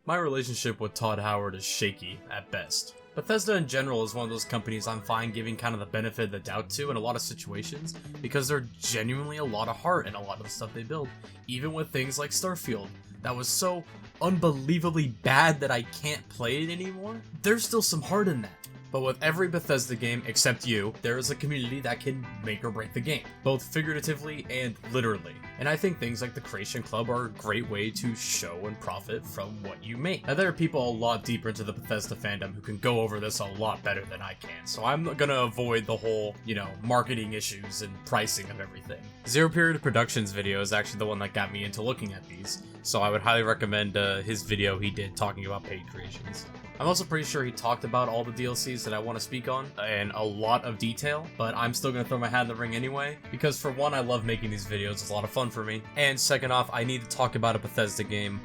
My relationship with Todd Howard is shaky at best. Bethesda in general is one of those companies I'm fine giving kind of the benefit of the doubt to in a lot of situations, because they're genuinely a lot of heart in a lot of the stuff they build, even with things like Starfield. That was so unbelievably bad that I can't play it anymore. There's still some heart in that. But with every Bethesda game, except you, there is a community that can make or break the game, both figuratively and literally. And I think things like the Creation Club are a great way to show and profit from what you make. Now, there are people a lot deeper into the Bethesda fandom who can go over this a lot better than I can, so I'm gonna avoid the whole, marketing issues and pricing of everything. Zero Period Productions video is actually the one that got me into looking at these, so I would highly recommend his video he did talking about paid creations. I'm also pretty sure he talked about all the DLCs that I want to speak on in a lot of detail, but I'm still going to throw my hat in the ring anyway, because for one, I love making these videos, it's a lot of fun for me, and second off, I need to talk about a Bethesda game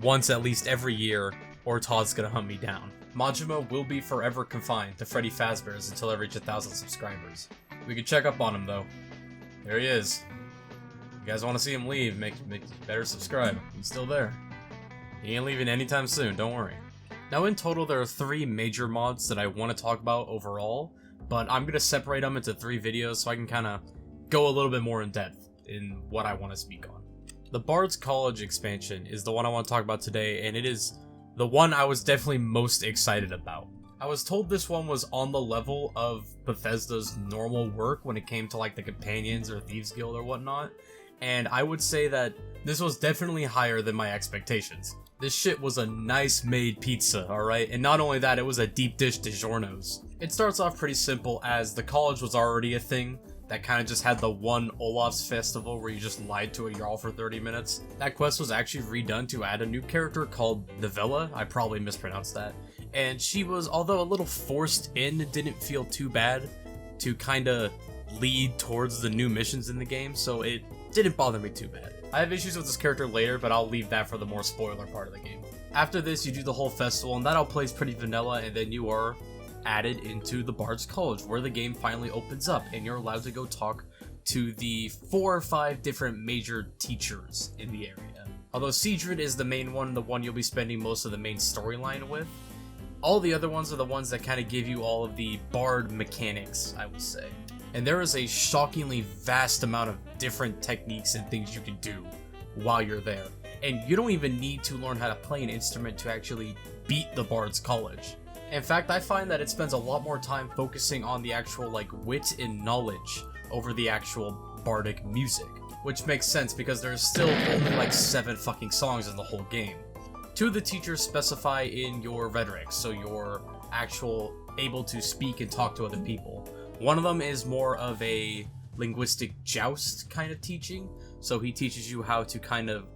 once at least every year, or Todd's going to hunt me down. Majima will be forever confined to Freddy Fazbear's until I reach 1,000 subscribers. We can check up on him though. There he is. You guys want to see him leave, better subscribe. He's still there. He ain't leaving anytime soon, don't worry. Now in total there are 3 major mods that I want to talk about overall, but I'm going to separate them into 3 videos so I can kind of go a little bit more in depth in what I want to speak on. The Bard's College expansion is the one I want to talk about today, and it is the one I was definitely most excited about. I was told this one was on the level of Bethesda's normal work when it came to like the Companions or Thieves Guild or whatnot, and I would say that this was definitely higher than my expectations. This shit was a nice made pizza, alright? And not only that, it was a deep dish DiGiorno's. It starts off pretty simple, as the college was already a thing that kind of just had the one Olaf's festival where you just lied to a Jarl for 30 minutes. That quest was actually redone to add a new character called Novella, I probably mispronounced that. And she was, although a little forced in, it didn't feel too bad to kind of lead towards the new missions in the game, so it didn't bother me too bad. I have issues with this character later, but I'll leave that for the more spoiler part of the game. After this, you do the whole festival, and that all plays pretty vanilla, and then you are added into the Bard's College, where the game finally opens up, and you're allowed to go talk to the 4 or 5 different major teachers in the area. Although Siegfried is the main one, the one you'll be spending most of the main storyline with, all the other ones are the ones that kind of give you all of the Bard mechanics, I would say. And there is a shockingly vast amount of different techniques and things you can do while you're there. And you don't even need to learn how to play an instrument to actually beat the Bard's College. In fact, I find that it spends a lot more time focusing on the actual wit and knowledge over the actual bardic music. Which makes sense because there's still only 7 fucking songs in the whole game. 2 of the teachers specify in your rhetoric, so you're able to speak and talk to other people. One of them is more of a linguistic joust kind of teaching, so he teaches you how to kind of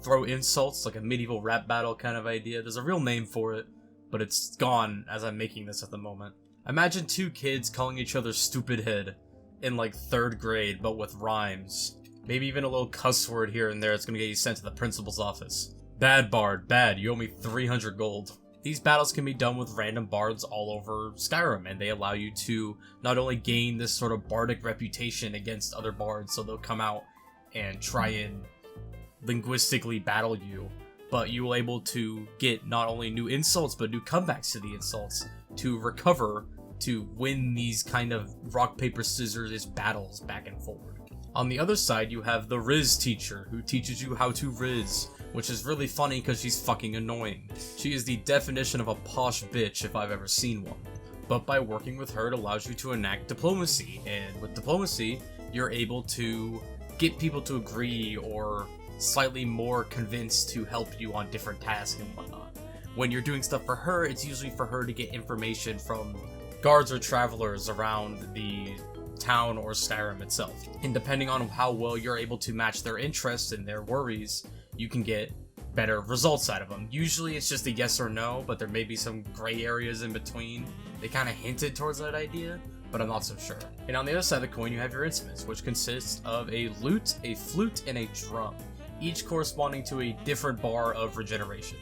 throw insults, like a medieval rap battle kind of idea. There's a real name for it, but it's gone as I'm making this at the moment. Imagine 2 kids calling each other stupid head in 3rd grade, but with rhymes. Maybe even a little cuss word here and there that's gonna get you sent to the principal's office. Bad Bard, bad, you owe me 300 gold. These battles can be done with random bards all over Skyrim, and they allow you to not only gain this sort of bardic reputation against other bards, so they'll come out and try and linguistically battle you, but you will able to get not only new insults, but new comebacks to the insults to recover, to win these kind of rock, paper, scissors battles back and forward. On the other side, you have the Riz teacher, who teaches you how to Riz, which is really funny because she's fucking annoying. She is the definition of a posh bitch if I've ever seen one. But by working with her, it allows you to enact diplomacy, and with diplomacy, you're able to get people to agree or slightly more convinced to help you on different tasks and whatnot. When you're doing stuff for her, it's usually for her to get information from guards or travelers around the town or Skyrim itself. And depending on how well you're able to match their interests and their worries, you can get better results out of them. Usually it's just a yes or no, but there may be some gray areas in between. They kind of hinted towards that idea, but I'm not so sure. And on the other side of the coin, you have your instruments, which consists of a lute, a flute, and a drum, each corresponding to a different bar of regeneration.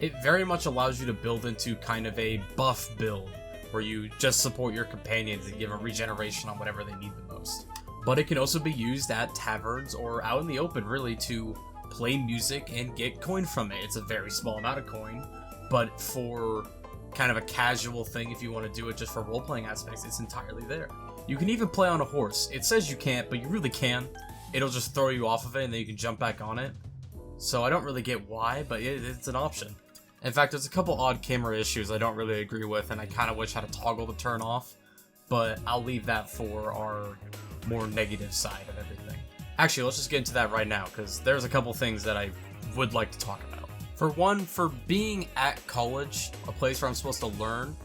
It very much allows you to build into kind of a buff build, where you just support your companions and give a regeneration on whatever they need the most. But it can also be used at taverns or out in the open, really, to play music and get coin from it. It's a very small amount of coin, but for kind of a casual thing, if you want to do it just for role-playing aspects, it's entirely there. You can even play on a horse. It says you can't, but you really can. It'll just throw you off of it and then you can jump back on it. So I don't really get why, but it's an option. In fact, there's a couple odd camera issues I don't really agree with, and I kind of wish I had to toggle the turn off, but I'll leave that for our more negative side of everything. Actually, let's just get into that right now, because there's a couple things that I would like to talk about. For one, for being at college, a place where I'm supposed to learn,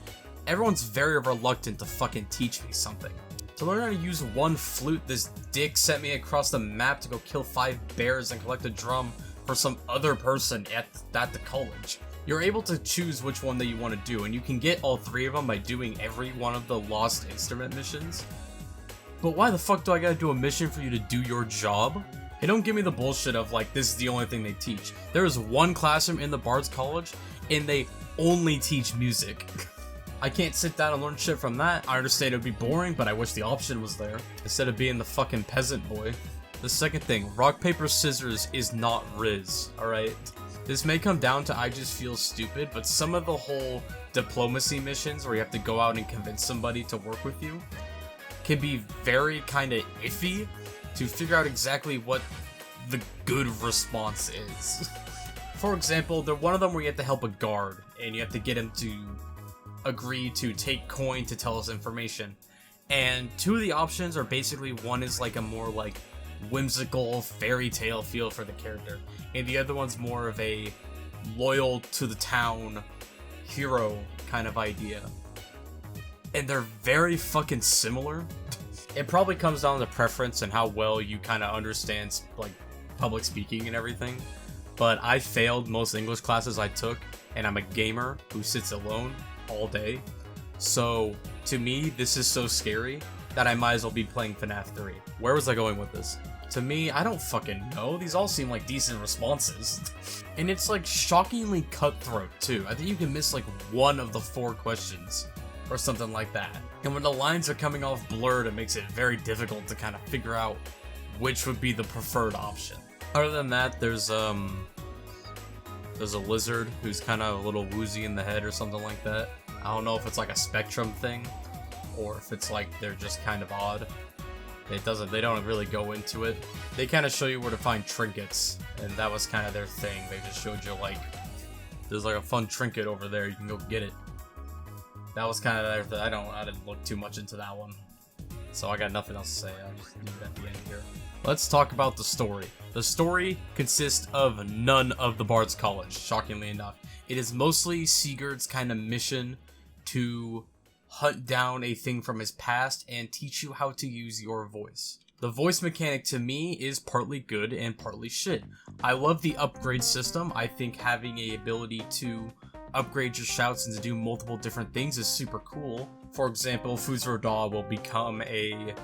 everyone's very reluctant to fucking teach me something. To learn how to use one flute, this dick sent me across the map to go kill 5 bears and collect a drum for some other person at the college. You're able to choose which one that you want to do, and you can get all 3 of them by doing every one of the lost instrument missions. But why the fuck do I gotta do a mission for you to do your job? Hey, don't give me the bullshit of like, this is the only thing they teach. There is one classroom in the Bard's College, and they only teach music. I can't sit down and learn shit from that. I understand it would be boring, but I wish the option was there, instead of being the fucking peasant boy. The second thing, rock, paper, scissors is not Riz, alright? This may come down to I just feel stupid, but some of the whole diplomacy missions where you have to go out and convince somebody to work with you can be very kind of iffy to figure out exactly what the good response is. For example, there's one of them where you have to help a guard, and you have to get him to agree to take coin to tell us information. And 2 of the options are basically, one is like a more like whimsical fairy tale feel for the character, and the other one's more of a loyal to the town hero kind of idea. And they're very fucking similar. It probably comes down to preference and how well you kind of understand like public speaking and everything. But I failed most English classes I took, and I'm a gamer who sits alone all day. So to me, this is so scary that I might as well be playing FNAF 3. Where was I going with this? To me, I don't fucking know. These all seem like decent responses. And it's like shockingly cutthroat too. I think you can miss like 1 of the 4 questions or something like that. And when the lines are coming off blurred, it makes it very difficult to kind of figure out which would be the preferred option. Other than that, there's a lizard who's kind of a little woozy in the head or something like that. I don't know if it's like a spectrum thing or if it's like they're just kind of odd. They don't really go into it. They kind of show you where to find trinkets, and that was kind of their thing. They just showed you like, there's like a fun trinket over there, you can go get it. That was kind of their thing. I didn't look too much into that one, so I got nothing else to say. I'll just leave it at the end here. Let's talk about the story. The story consists of none of the Bard's College, shockingly enough. It is mostly Sigurd's kind of mission to hunt down a thing from his past and teach you how to use your voice. The voice mechanic to me is partly good and partly shit. I love the upgrade system. I think having a ability to upgrade your shouts and to do multiple different things is super cool. For example, Fuzrodaw will become a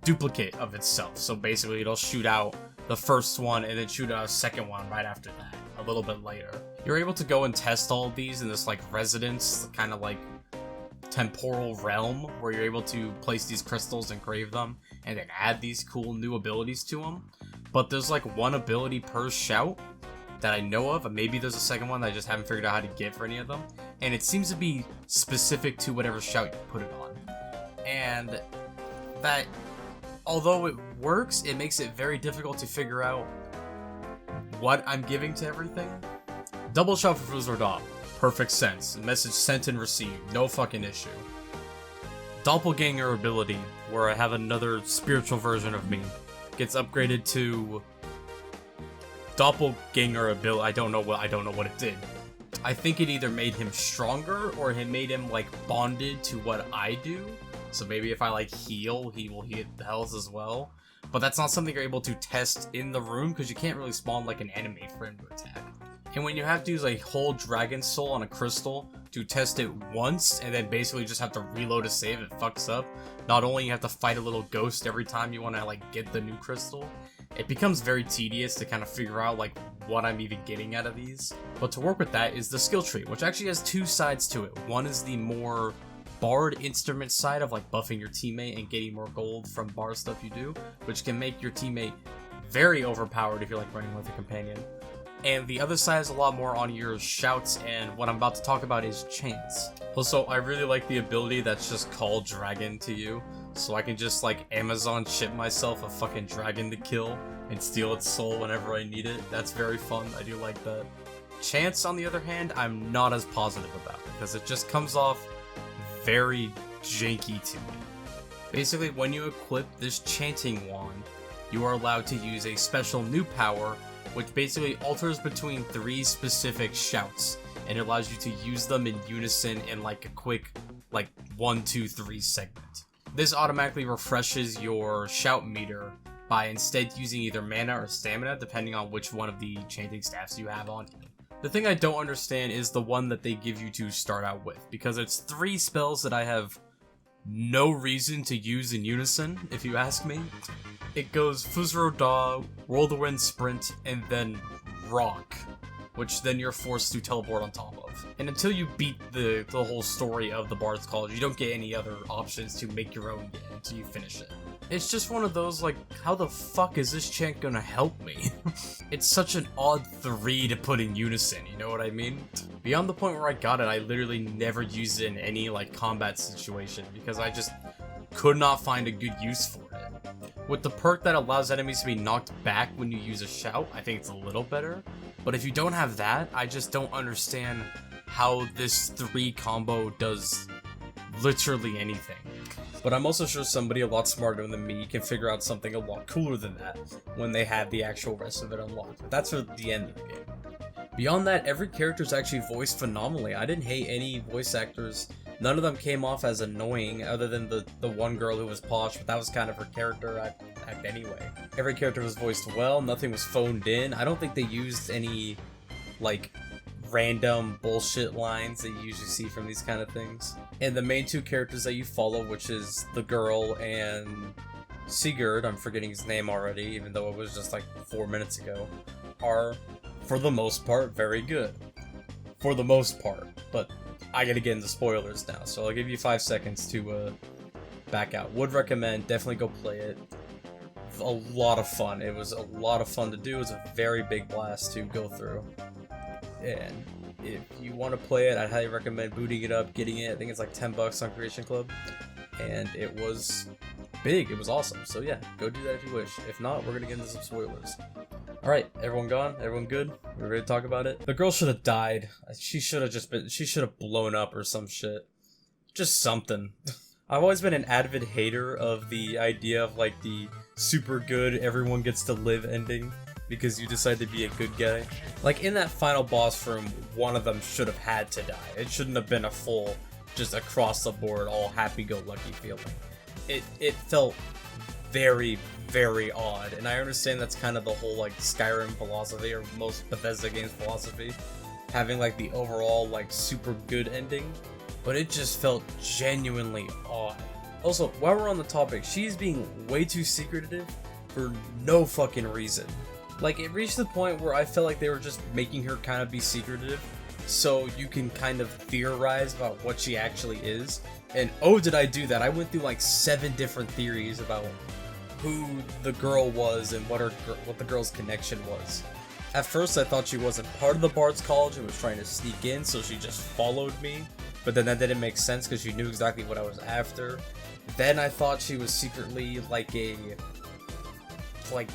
duplicate of itself. So basically it'll shoot out the first one and then shoot out a second one right after that, a little bit later. You're able to go and test all of these in this like residence, kind of like temporal realm where you're able to place these crystals and grave them and then add these cool new abilities to them. But there's like 1 ability per shout that I know of, and maybe there's a second one that I just haven't figured out how to get for any of them, and it seems to be specific to whatever shout you put it on. And that, although it works, it makes it very difficult to figure out what I'm giving to everything. Double shout for Fuzrodaw. Perfect sense. Message sent and received. No fucking issue. Doppelganger ability, where I have another spiritual version of me, gets upgraded to Doppelganger ability. I don't know what it did. I think it either made him stronger or it made him like bonded to what I do. So maybe if I like heal, he will heal the health as well. But that's not something you're able to test in the room because you can't really spawn like an enemy for him to attack. And when you have to use a whole dragon soul on a crystal to test it once and then basically just have to reload a save, it fucks up. Not only you have to fight a little ghost every time you want to like get the new crystal, it becomes very tedious to kind of figure out like what I'm even getting out of these. But to work with that is the skill tree, which actually has 2 sides to it. One is the more bard instrument side of like buffing your teammate and getting more gold from bar stuff you do, which can make your teammate very overpowered if you're like running with a companion. and the other side is a lot more on your shouts, and what I'm about to talk about is chants. Also, I really like the ability that's just called dragon to you, so I can just like Amazon ship myself a fucking dragon to kill and steal its soul whenever I need it. That's very fun, I do like that. Chants, on the other hand, I'm not as positive about, because it just comes off very janky to me. Basically, when you equip this chanting wand, you are allowed to use a special new power, which basically alters between 3 specific shouts, and it allows you to use them in unison in like a quick, like 1, 2, 3 segment. This automatically refreshes your shout meter by instead using either mana or stamina, depending on which one of the chanting staffs you have on you. The thing I don't understand is the one that they give you to start out with, because it's 3 spells that I have no reason to use in unison, if you ask me. It goes Fuzro Da, Whirlwind Sprint, and then Rock, which then you're forced to teleport on top of. And until you beat the whole story of the Bard's College, you don't get any other options to make your own game until you finish it. It's just one of those, like, how the fuck is this chant gonna help me? It's such an odd 3 to put in unison, you know what I mean? Beyond the point where I got it, I literally never used it in any, like, combat situation, because I just could not find a good use for it. With the perk that allows enemies to be knocked back when you use a shout, I think it's a little better. But if you don't have that, I just don't understand how this 3 combo does literally anything. But I'm also sure somebody a lot smarter than me can figure out something a lot cooler than that when they have the actual rest of it unlocked. But that's for the end of the game. Beyond that, every character is actually voiced phenomenally. I didn't hate any voice actors. None of them came off as annoying, other than the one girl who was posh, but that was kind of her character act anyway. Every character was voiced well, nothing was phoned in. I don't think they used any, like, random bullshit lines that you usually see from these kind of things. And the main 2 characters that you follow, which is the girl and Sigurd, I'm forgetting his name already, even though it was just like 4 minutes ago, are, for the most part, very good. For the most part, but I gotta get into spoilers now, so I'll give you 5 seconds to back out. Would recommend, definitely go play it. A lot of fun. It was a lot of fun to do. It was a very big blast to go through. And if you want to play it, I'd highly recommend booting it up, getting it. I think it's like $10 on Creation Club. And it was big. It was awesome. So yeah, go do that if you wish. If not, we're gonna get into some spoilers. Alright, everyone gone? Everyone good? We're ready to talk about it? The girl should have died. She should have blown up or some shit. Just something. I've always been an avid hater of the idea of like the super good everyone gets to live ending because you decide to be a good guy. Like in that final boss room, one of them should have had to die. It shouldn't have been a full, just across the board, all happy-go-lucky feeling. It felt very, very odd, and I understand that's kind of the whole like Skyrim philosophy, or most Bethesda games philosophy, having like the overall like super good ending, but it just felt genuinely odd. Also, while we're on the topic, she's being way too secretive for no fucking reason. Like, it reached the point where I felt like they were just making her kind of be secretive, so you can kind of theorize about what she actually is. And oh, did I do that? I went through like 7 different theories about who the girl was and what the girl's connection was. At first, I thought she wasn't part of the Bard's College and was trying to sneak in, so she just followed me. But then that didn't make sense because she knew exactly what I was after. Then I thought she was secretly like a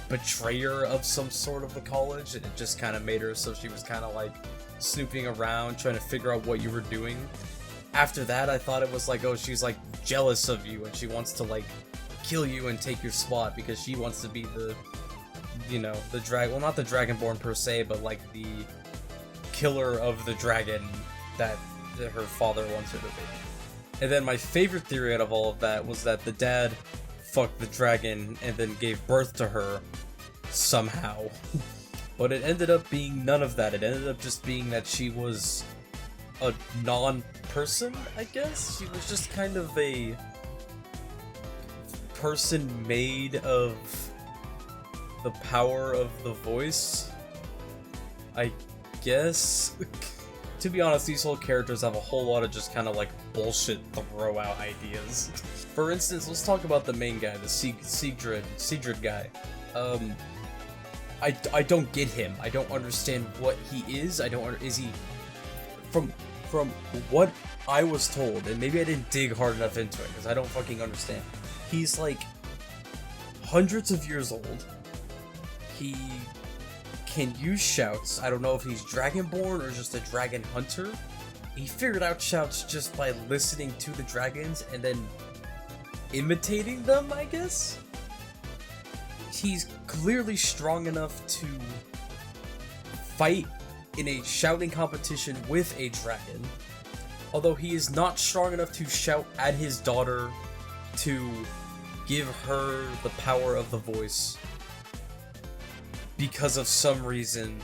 betrayer of some sort of the college, and it just kind of made her so she was kind of like snooping around trying to figure out what you were doing. After that, I thought it was like, oh, she's like jealous of you and she wants to like kill you and take your spot because she wants to be the, you know, the well, not the Dragonborn per se, but like the killer of the dragon that her father wants her to be. And then my favorite theory out of all of that was that the dad fucked the dragon and then gave birth to her somehow. But it ended up being none of that. It ended up just being that she was a non-person, I guess? She was just kind of a person made of the power of the voice, I guess? To be honest, these whole characters have a whole lot of just kind of like bullshit throw out ideas. For instance, let's talk about the main guy, the Sigrid guy. I don't get him. I don't understand what he is. Is he from what I was told, and maybe I didn't dig hard enough into it because I don't fucking understand. He's like hundreds of years old. He can use shouts. I don't know if he's dragonborn or just a dragon hunter. He figured out shouts just by listening to the dragons and then imitating them, I guess? He's clearly strong enough to fight in a shouting competition with a dragon, although he is not strong enough to shout at his daughter to give her the power of the voice because of some reason,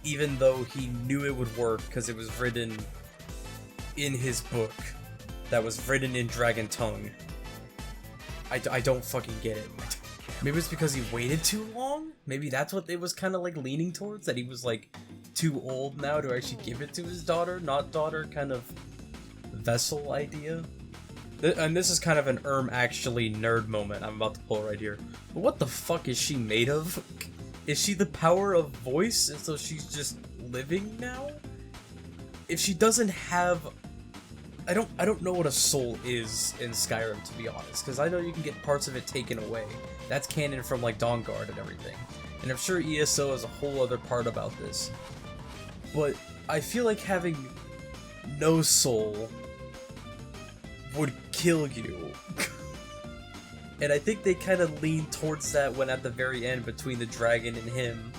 even though he knew it would work because it was written in his book that was written in dragon tongue. I don't fucking get it. Maybe it's because he waited too long? Maybe that's what it was kind of like leaning towards, that he was like too old now to actually give it to his daughter, not daughter kind of vessel idea. And this is kind of an actually nerd moment I'm about to pull right here. But what the fuck is she made of? Is she the power of voice and so she's just living now? If she doesn't have... I don't know what a soul is in Skyrim, to be honest, because I know you can get parts of it taken away. That's canon from like Dawnguard and everything. And I'm sure ESO has a whole other part about this. But I feel like having no soul would kill you. And I think they kind of lean towards that when at the very end between the dragon and him,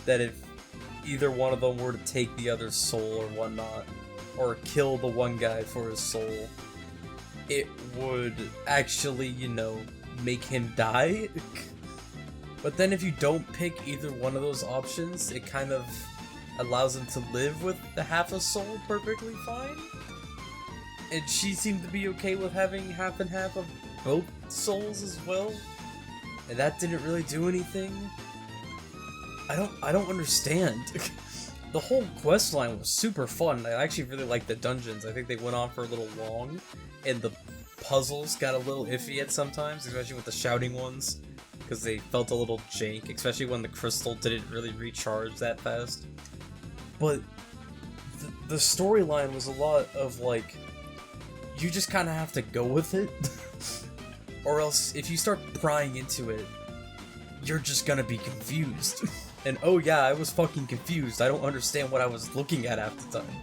that if either one of them were to take the other's soul or whatnot, or kill the one guy for his soul, it would actually, you know, make him die. But then if you don't pick either one of those options, it kind of allows him to live with the half a soul perfectly fine. And she seemed to be okay with having half and half of both souls as well. And that didn't really do anything. I don't understand. The whole quest line was super fun. I actually really liked the dungeons. I think they went on for a little long, and the puzzles got a little iffy at sometimes, especially with the shouting ones, because they felt a little jank, especially when the crystal didn't really recharge that fast. But the storyline was a lot of like, you just kind of have to go with it, or else if you start prying into it, you're just gonna be confused. And oh yeah, I was fucking confused. I don't understand what I was looking at half the time.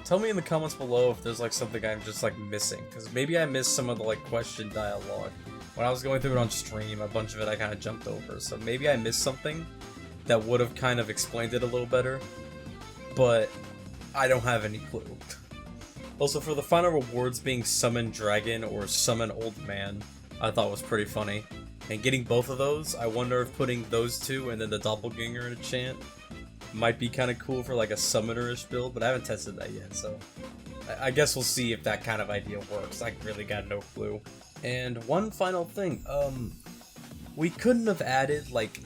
Tell me in the comments below if there's like something I'm just like missing, because maybe I missed some of the like question dialogue. When I was going through it on stream, a bunch of it I kind of jumped over, so maybe I missed something that would have kind of explained it a little better, but I don't have any clue. Also, for the final rewards being Summon Dragon or Summon Old Man, I thought was pretty funny. And getting both of those, I wonder if putting those two and then the doppelganger in a chant might be kind of cool for like a summoner-ish build, but I haven't tested that yet, so I guess we'll see if that kind of idea works. I really got no clue. And one final thing, we couldn't have added like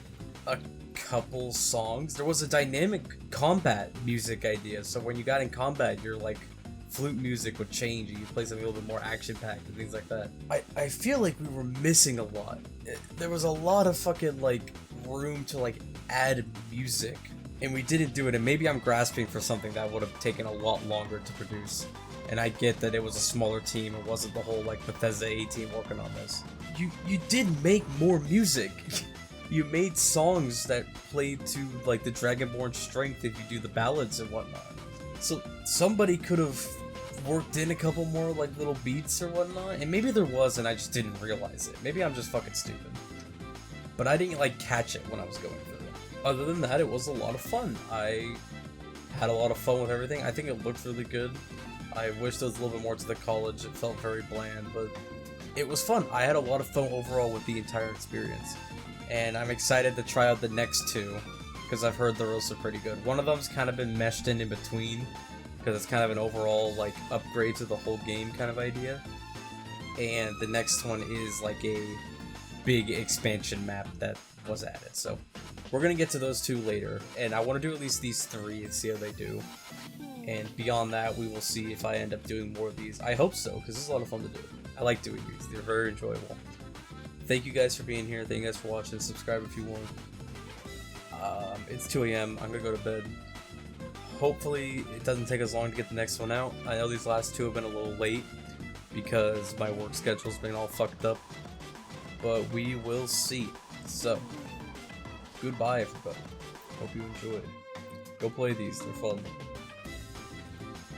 a couple songs. There was a dynamic combat music idea, so when you got in combat, your like flute music would change and you play something a little bit more action-packed and things like that. I feel like we were missing a lot. There was a lot of fucking like room to like add music, and we didn't do it, and maybe I'm grasping for something that would have taken a lot longer to produce. And I get that it was a smaller team, it wasn't the whole like Bethesda A team working on this. You did make more music. You made songs that played to like the Dragonborn strength if you do the ballads and whatnot. So somebody could have worked in a couple more like little beats or whatnot, and maybe there was and I just didn't realize it. Maybe I'm just fucking stupid. But I didn't like catch it when I was going through it. Other than that, it was a lot of fun. I had a lot of fun with everything. I think it looked really good. I wish there was a little bit more to the college. It felt very bland, but it was fun. I had a lot of fun overall with the entire experience. And I'm excited to try out the next two, because I've heard they're also pretty good. One of them's kind of been meshed in between, because it's kind of an overall like upgrade to the whole game kind of idea. And the next one is like a big expansion map that was added. So we're gonna get to those two later, and I want to do at least these three and see how they do. And beyond that, we will see if I end up doing more of these. I hope so, because it's a lot of fun to do. I like doing these. They're very enjoyable. Thank you guys for being here. Thank you guys for watching. Subscribe if you want. It's 2 a.m. I'm gonna go to bed. Hopefully it doesn't take as long to get the next one out. I know these last two have been a little late because my work schedule's been all fucked up, but we will see. So, goodbye everybody. Hope you enjoyed. Go play these, they're fun.